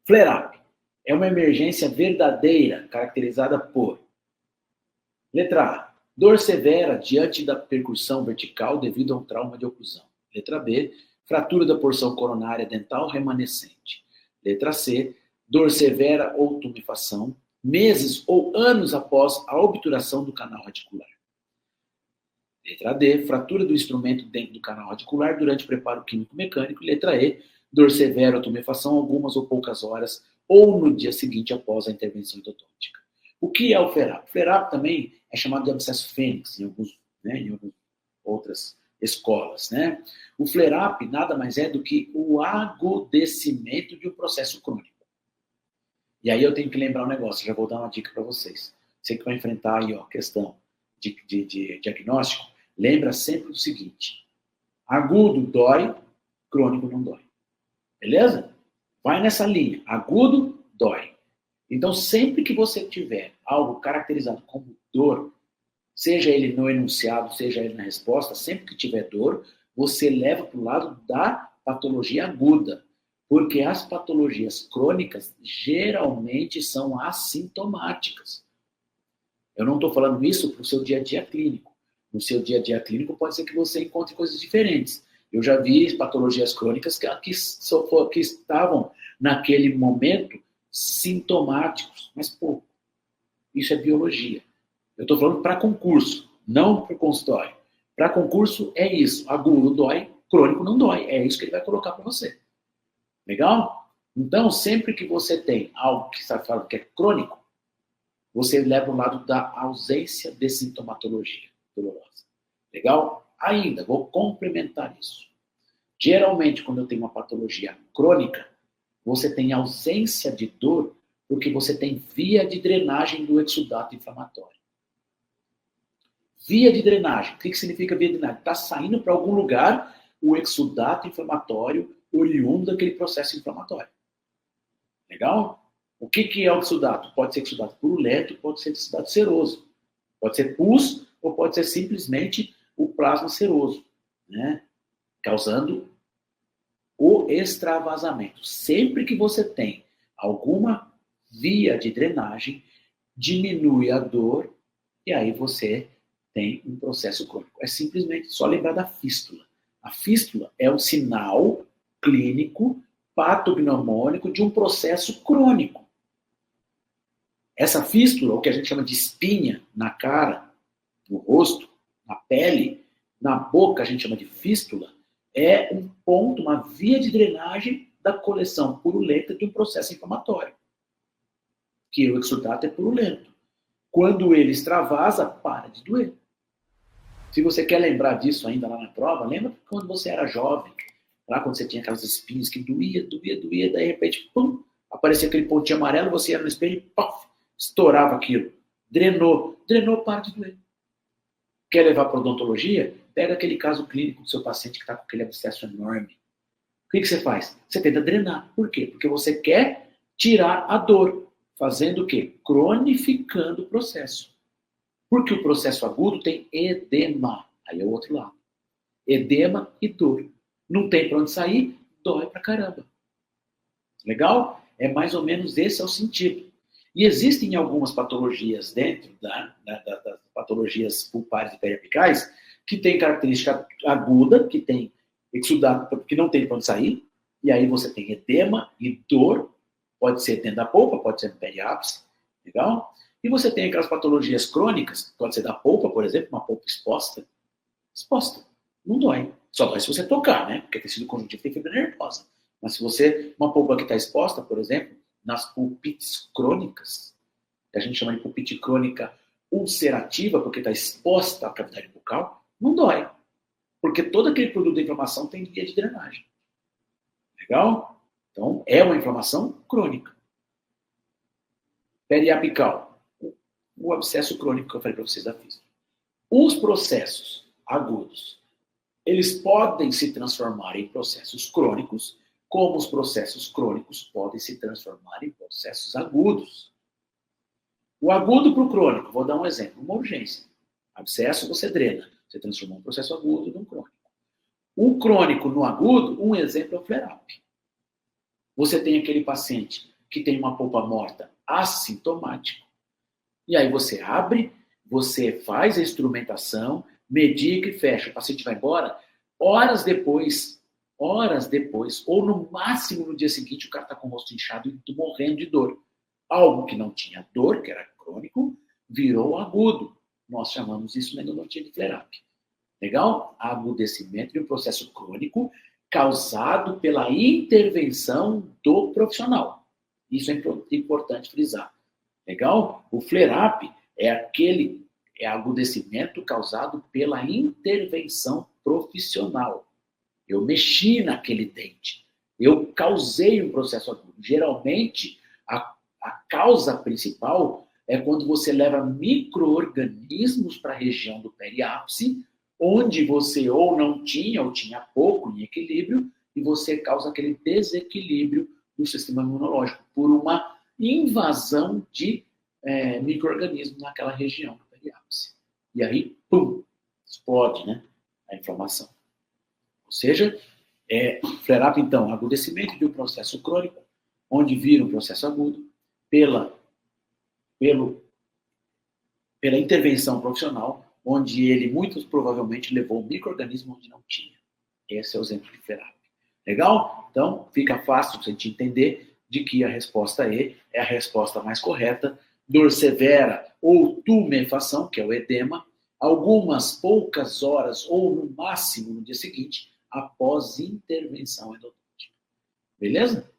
Flare-up é uma emergência verdadeira, caracterizada por: letra A, dor severa diante da percussão vertical devido a um trauma de oclusão. Letra B, fratura da porção coronária dental remanescente. Letra C, dor severa ou tumefação, meses ou anos após a obturação do canal radicular. Letra D, fratura do instrumento dentro do canal radicular durante o preparo químico-mecânico. Letra E, dor severa ou tumefação algumas ou poucas horas ou no dia seguinte após a intervenção endodôntica. O que é o flare-up? O flare-up também é chamado de abscesso fênix em algumas outras escolas. Né? O flare-up nada mais é do que o agudecimento de um processo crônico. E aí eu tenho que lembrar um negócio, já vou dar uma dica para vocês. Você que vai enfrentar aí, ó, questão de diagnóstico, lembra sempre o seguinte: agudo dói, crônico não dói. Beleza? Vai nessa linha. Agudo dói. Então, sempre que você tiver algo caracterizado como dor, seja ele no enunciado, seja ele na resposta, sempre que tiver dor, você leva para o lado da patologia aguda. Porque as patologias crônicas geralmente são assintomáticas. Eu não estou falando isso para o seu dia a dia clínico. No seu dia a dia clínico pode ser que você encontre coisas diferentes. Eu já vi patologias crônicas que estavam, naquele momento, sintomáticos, mas pouco. Isso é biologia. Eu estou falando para concurso, não para o consultório. Para concurso é isso. Agudo dói, crônico não dói. É isso que ele vai colocar para você. Legal? Então, sempre que você tem algo que está falando que é crônico, você leva o lado da ausência de sintomatologia dolorosa. Legal? Ainda, vou complementar isso. Geralmente, quando eu tenho uma patologia crônica, você tem ausência de dor porque você tem via de drenagem do exudato inflamatório. Via de drenagem. O que significa via de drenagem? Está saindo para algum lugar o exudato inflamatório oriundo daquele processo inflamatório. Legal? O que é o exudato? Pode ser exudato purulento, pode ser exudato seroso. Pode ser pus ou pode ser simplesmente o plasma seroso, né? Causando o extravasamento. Sempre que você tem alguma via de drenagem, diminui a dor e aí você tem um processo crônico. É simplesmente só lembrar da fístula. A fístula é um sinal clínico patognomônico de um processo crônico. Essa fístula, o que a gente chama de espinha na cara, no rosto, na pele, na boca a gente chama de fístula, é um ponto, uma via de drenagem da coleção purulenta de um processo inflamatório. Que o exudato é purulento. Quando ele extravasa, para de doer. Se você quer lembrar disso ainda lá na prova, lembra quando você era jovem, lá quando você tinha aquelas espinhas que doía, daí de repente, pum, aparecia aquele pontinho amarelo, você ia no espelho e puff, estourava aquilo. Drenou, para de doer. Quer levar para odontologia? Pega aquele caso clínico do seu paciente que está com aquele abscesso enorme. O que você faz? Você tenta drenar. Por quê? Porque você quer tirar a dor. Fazendo o quê? Cronificando o processo. Porque o processo agudo tem edema. Aí é o outro lado. Edema e dor. Não tem para onde sair, dói pra caramba. Legal? É mais ou menos esse é o sentido. E existem algumas patologias dentro das patologias pulpares e periapicais que tem característica aguda, que tem exudato, que não tem para onde sair, e aí você tem edema e dor, pode ser dentro da polpa, pode ser no periápice, legal? E você tem aquelas patologias crônicas, pode ser da polpa, por exemplo, uma polpa exposta, não dói. Só dói se você tocar, né? Porque tecido conjuntivo tem fibra nervosa. Mas se você, uma polpa que está exposta, por exemplo, nas pulpites crônicas, que a gente chama de pulpite crônica ulcerativa, porque está exposta à cavidade bucal, não dói. Porque todo aquele produto de inflamação tem via de drenagem. Legal? Então, é uma inflamação crônica. Periapical. O abscesso crônico que eu falei para vocês da física. Os processos agudos, eles podem se transformar em processos crônicos, como os processos crônicos podem se transformar em processos agudos. O agudo para o crônico, vou dar um exemplo, uma urgência. Abscesso, você drena. Você transformou um processo agudo num crônico. O crônico no agudo, um exemplo é o flare-up. Você tem aquele paciente que tem uma polpa morta assintomático. E aí você abre, você faz a instrumentação, medica e fecha. O paciente vai embora, horas depois, ou no máximo no dia seguinte, o cara está com o rosto inchado e morrendo de dor. Algo que não tinha dor, que era crônico, virou agudo. Nós chamamos isso de endodontia de flare-up. Legal? Agudecimento de um processo crônico causado pela intervenção do profissional. Isso é importante frisar. Legal? O flare-up é agudecimento causado pela intervenção profissional. Eu mexi naquele dente. Eu causei um processo agudo. Geralmente, a causa principal é quando você leva micro-organismos para a região do periápice, onde você ou não tinha, ou tinha pouco em equilíbrio, e você causa aquele desequilíbrio do sistema imunológico por uma invasão de micro-organismos naquela região do periápice. E aí, pum, explode, né, a inflamação. Ou seja, flare-up, então, agudecimento de um processo crônico, onde vira um processo agudo, pela intervenção profissional, onde ele muito provavelmente levou um micro-organismo onde não tinha. Esse é o exemplo de flare-up. Legal? Então, fica fácil você entender de que a resposta E é a resposta mais correta. Dor severa ou tumefação, que é o edema, algumas poucas horas ou no máximo no dia seguinte, após intervenção endodôntica. Beleza?